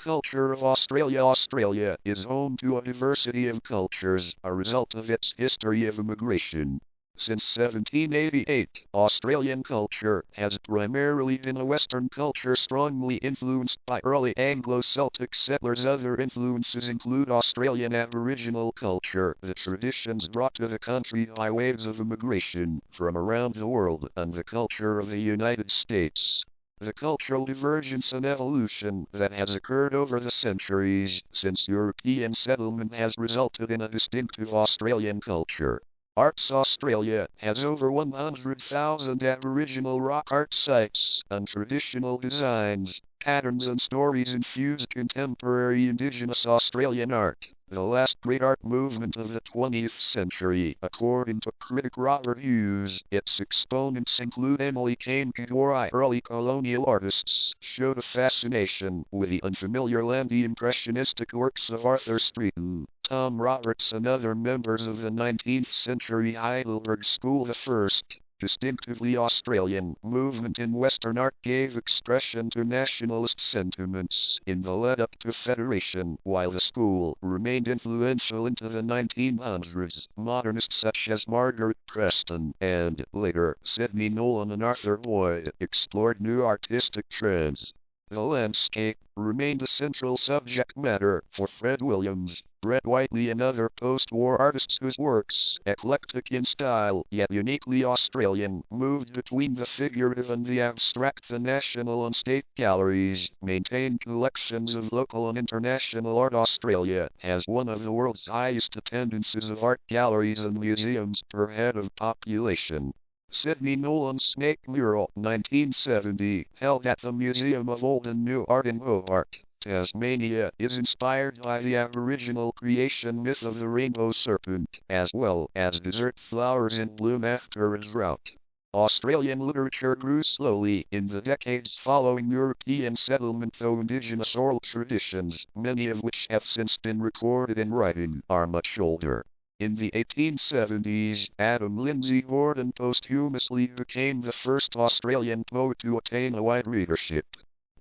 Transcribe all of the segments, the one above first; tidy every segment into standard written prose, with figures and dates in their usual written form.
culture of Australia. Australia is home to a diversity of cultures, a result of its history of immigration. Since 1788, Australian culture has primarily been a Western culture strongly influenced by early Anglo-Celtic settlers. Other influences include Australian Aboriginal culture, the traditions brought to the country by waves of immigration from around the world, and the culture of the United States. The cultural divergence and evolution that has occurred over the centuries since European settlement has resulted in a distinctive Australian culture. Arts Australia has over 100,000 Aboriginal rock art sites and traditional designs, patterns and stories infuse contemporary Indigenous Australian art, the last great art movement of the 20th century. According to critic Robert Hughes, its exponents include Emily Kane Kadori. Early colonial artists showed a fascination with the unfamiliar land. The impressionistic works of Arthur Streeton, Tom Roberts and other members of the 19th century Heidelberg School. The first, distinctively Australian, movement in Western art gave expression to nationalist sentiments in the lead-up to Federation. While the school remained influential into the 1900s, modernists such as Margaret Preston and, later, Sidney Nolan and Arthur Boyd explored new artistic trends. The landscape remained a central subject matter for Fred Williams, Brett Whiteley and other post-war artists whose works, eclectic in style yet uniquely Australian, moved between the figurative and the abstract. The national and state galleries maintain collections of local and international art. Australia has one of the world's highest attendances of art galleries and museums per head of population. Sidney Nolan's Snake Mural, 1970, held at the Museum of Old and New Art in Hobart, Tasmania, is inspired by the Aboriginal creation myth of the rainbow serpent, as well as desert flowers in bloom after a drought. Australian literature grew slowly in the decades following European settlement, though Indigenous oral traditions, many of which have since been recorded in writing, are much older. In the 1870s, Adam Lindsay Gordon posthumously became the first Australian poet to attain a wide readership.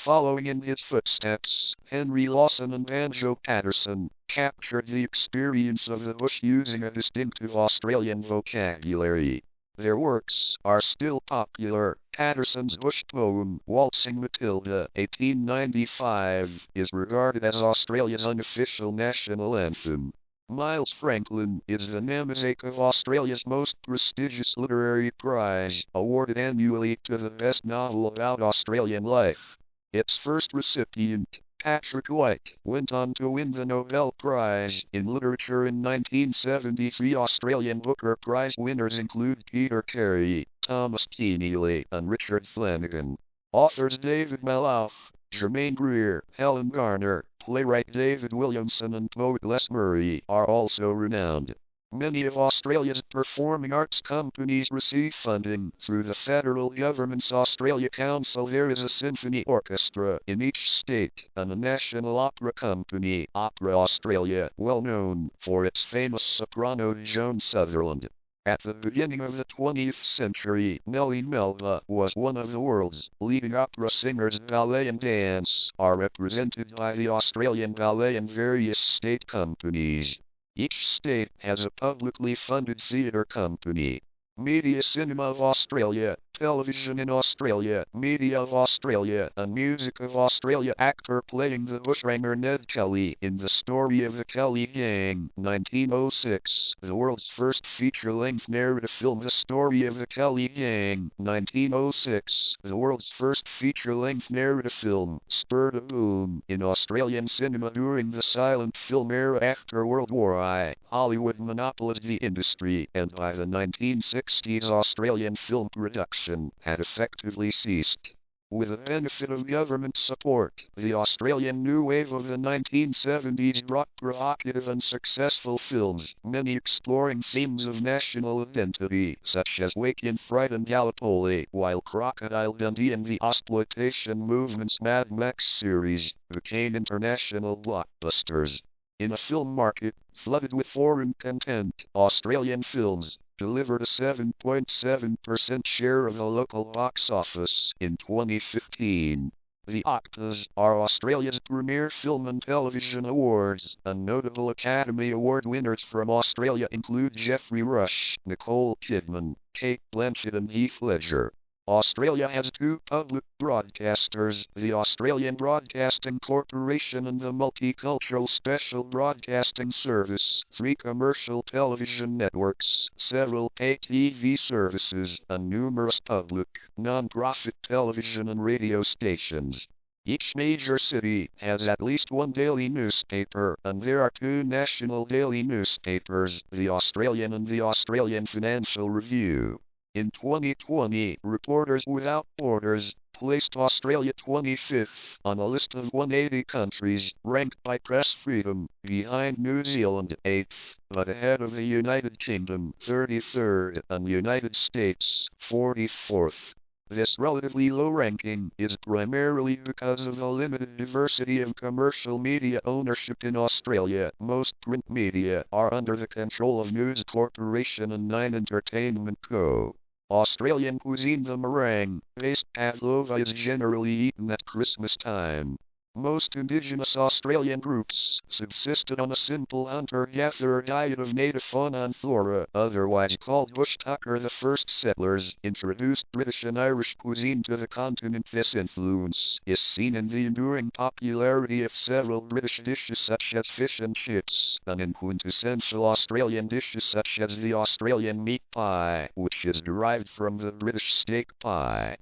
Following in his footsteps, Henry Lawson and Banjo Patterson captured the experience of the bush using a distinctive Australian vocabulary. Their works are still popular. Patterson's bush poem, Waltzing Matilda, 1895, is regarded as Australia's unofficial national anthem. Miles Franklin is the namesake of Australia's most prestigious literary prize, awarded annually to the best novel about Australian life. Its first recipient, Patrick White, went on to win the Nobel Prize in Literature in 1973. Australian Booker Prize winners include Peter Carey, Thomas Keneally, and Richard Flanagan. Authors David Malouf, Germaine Greer, Helen Garner, playwright David Williamson and poet Les Murray are also renowned. Many of Australia's performing arts companies receive funding through the federal government's Australia Council. There is a symphony orchestra in each state and a national opera company, Opera Australia, well known for its famous soprano Joan Sutherland. At the beginning of the 20th century, Nellie Melba was one of the world's leading opera singers. Ballet and dance are represented by the Australian Ballet and various state companies. Each state has a publicly funded theatre company. Media Cinema of Australia, Television in Australia, Media of Australia, and Music of Australia. Actor playing the bushranger Ned Kelly in The Story of the Kelly Gang, 1906. The world's first feature-length narrative film. The Story of the Kelly Gang, 1906. The world's first feature-length narrative film, spurred a boom in Australian cinema during the silent film era. After World War I, Hollywood monopolized the industry, and by the 1960s, Australian film production had effectively ceased. With the benefit of government support, the Australian new wave of the 1970s brought provocative and successful films, many exploring themes of national identity, such as Wake in Fright and Gallipoli, while Crocodile Dundee and the exploitation movement's Mad Max series became international blockbusters. In a film market flooded with foreign content, Australian films delivered a 7.7% share of the local box office in 2015. The Octas are Australia's premier film and television awards, and notable Academy Award winners from Australia include Geoffrey Rush, Nicole Kidman, Kate Blanchett and Heath Ledger. Australia has two public broadcasters, the Australian Broadcasting Corporation and the Multicultural Special Broadcasting Service, three commercial television networks, several pay TV services, and numerous public, non-profit television and radio stations. Each major city has at least one daily newspaper, and there are two national daily newspapers, The Australian and The Australian Financial Review. In 2020, Reporters Without Borders placed Australia 25th on a list of 180 countries ranked by press freedom, behind New Zealand 8th, but ahead of the United Kingdom 33rd and United States 44th. This relatively low ranking is primarily because of the limited diversity of commercial media ownership in Australia. Most print media are under the control of News Corporation and Nine Entertainment Co. Australian cuisine. The meringue-based pavlova is generally eaten at Christmas time. Most indigenous Australian groups subsisted on a simple hunter-gatherer diet of native fauna and flora, otherwise called bush tucker. The first settlers introduced British and Irish cuisine to the continent. This influence is seen in the enduring popularity of several British dishes such as fish and chips, and in quintessential Australian dishes such as the Australian meat pie, which is derived from the British steak pie.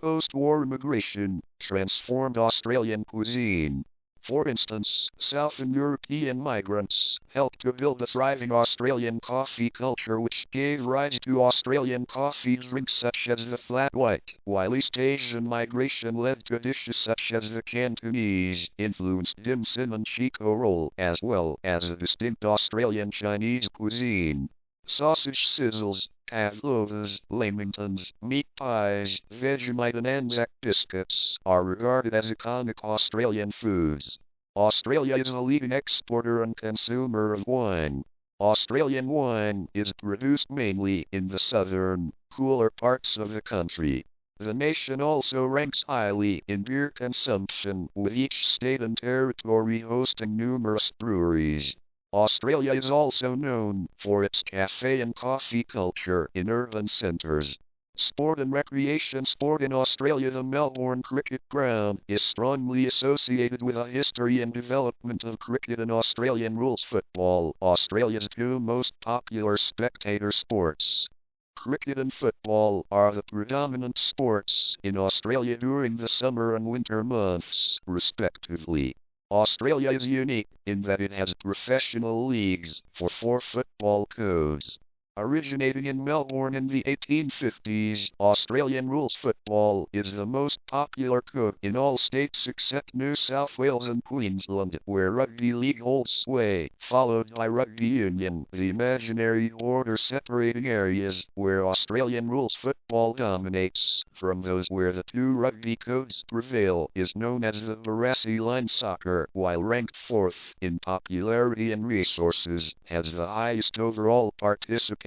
Post-war immigration transformed Australian cuisine. For instance, Southern European migrants helped to build the thriving Australian coffee culture, which gave rise to Australian coffee drinks such as the flat white, while East Asian migration led to dishes such as the Cantonese-influenced dim sum and Chico roll, as well as a distinct Australian Chinese cuisine. Sausage sizzles, pavlovas, lamingtons, meat pies, Vegemite and Anzac biscuits are regarded as iconic Australian foods. Australia is a leading exporter and consumer of wine. Australian wine is produced mainly in the southern, cooler parts of the country. The nation also ranks highly in beer consumption, with each state and territory hosting numerous breweries. Australia is also known for its cafe and coffee culture in urban centres. Sport and recreation. Sport in Australia. The Melbourne Cricket Ground is strongly associated with a history and development of cricket and Australian rules football, Australia's two most popular spectator sports. Cricket and football are the predominant sports in Australia during the summer and winter months, respectively. Australia is unique in that it has professional leagues for four football codes. Originating in Melbourne in the 1850s, Australian rules football is the most popular code in all states except New South Wales and Queensland, where rugby league holds sway, followed by rugby union. The imaginary border separating areas where Australian rules football dominates from those where the two rugby codes prevail is known as the Barassi line. Soccer, while ranked fourth in popularity and resources, has the highest overall participation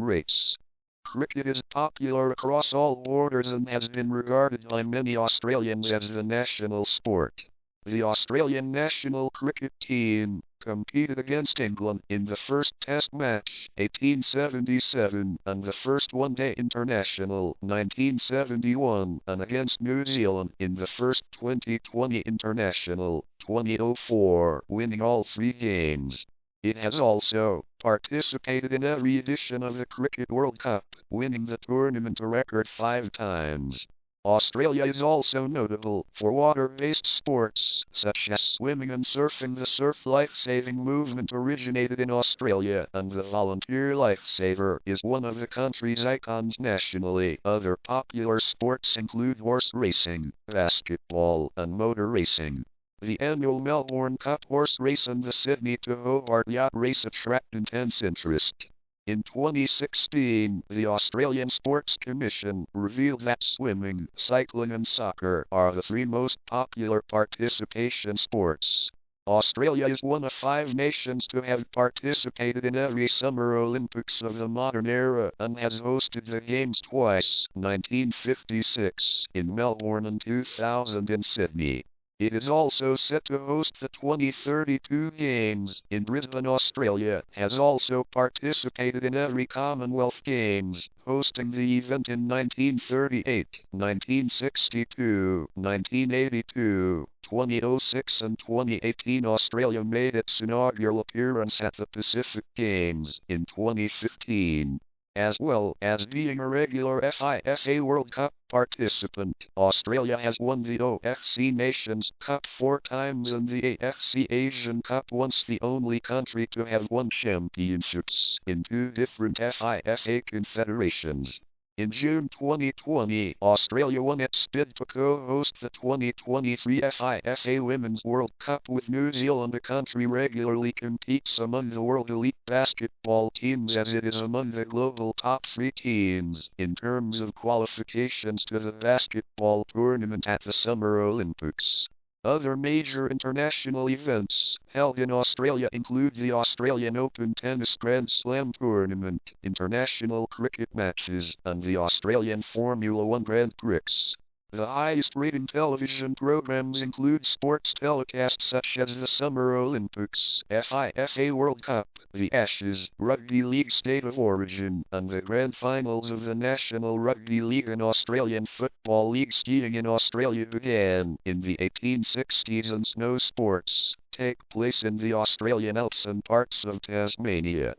rates. Cricket is popular across all borders and has been regarded by many Australians as the national sport. The Australian national cricket team competed against England in the first Test match, 1877, and the first One-Day International, 1971, and against New Zealand in the first 2020 International, 2004, winning all three games. It has also participated in every edition of the Cricket World Cup, winning the tournament a record 5 times. Australia is also notable for water-based sports, such as swimming and surfing. The surf life-saving movement originated in Australia, and the volunteer lifesaver is one of the country's icons nationally. Other popular sports include horse racing, basketball, and motor racing. The annual Melbourne Cup horse race and the Sydney to Hobart yacht race attract intense interest. In 2016, the Australian Sports Commission revealed that swimming, cycling and soccer are the three most popular participation sports. Australia is one of 5 nations to have participated in every Summer Olympics of the modern era and has hosted the Games twice, 1956 in Melbourne and 2000 in Sydney. It is also set to host the 2032 Games in Brisbane. Australia has also participated in every Commonwealth Games, hosting the event in 1938, 1962, 1982, 2006 and 2018. Australia made its inaugural appearance at the Pacific Games in 2015. As well as being a regular FIFA World Cup participant, Australia has won the OFC Nations Cup 4 times and the AFC Asian Cup once, the only country to have won championships in 2 different FIFA confederations. In June 2020, Australia won its bid to co-host the 2023 FIFA Women's World Cup with New Zealand. The country regularly competes among the world elite basketball teams as it is among the global top 3 teams in terms of qualifications to the basketball tournament at the Summer Olympics. Other major international events held in Australia include the Australian Open Tennis Grand Slam Tournament, international cricket matches, and the Australian Formula One Grand Prix. The highest-rated television programs include sports telecasts such as the Summer Olympics, FIFA World Cup, the Ashes, Rugby League State of Origin, and the Grand Finals of the National Rugby League and Australian Football League. Skiing in Australia began in the 1860s and snow sports take place in the Australian Alps and parts of Tasmania.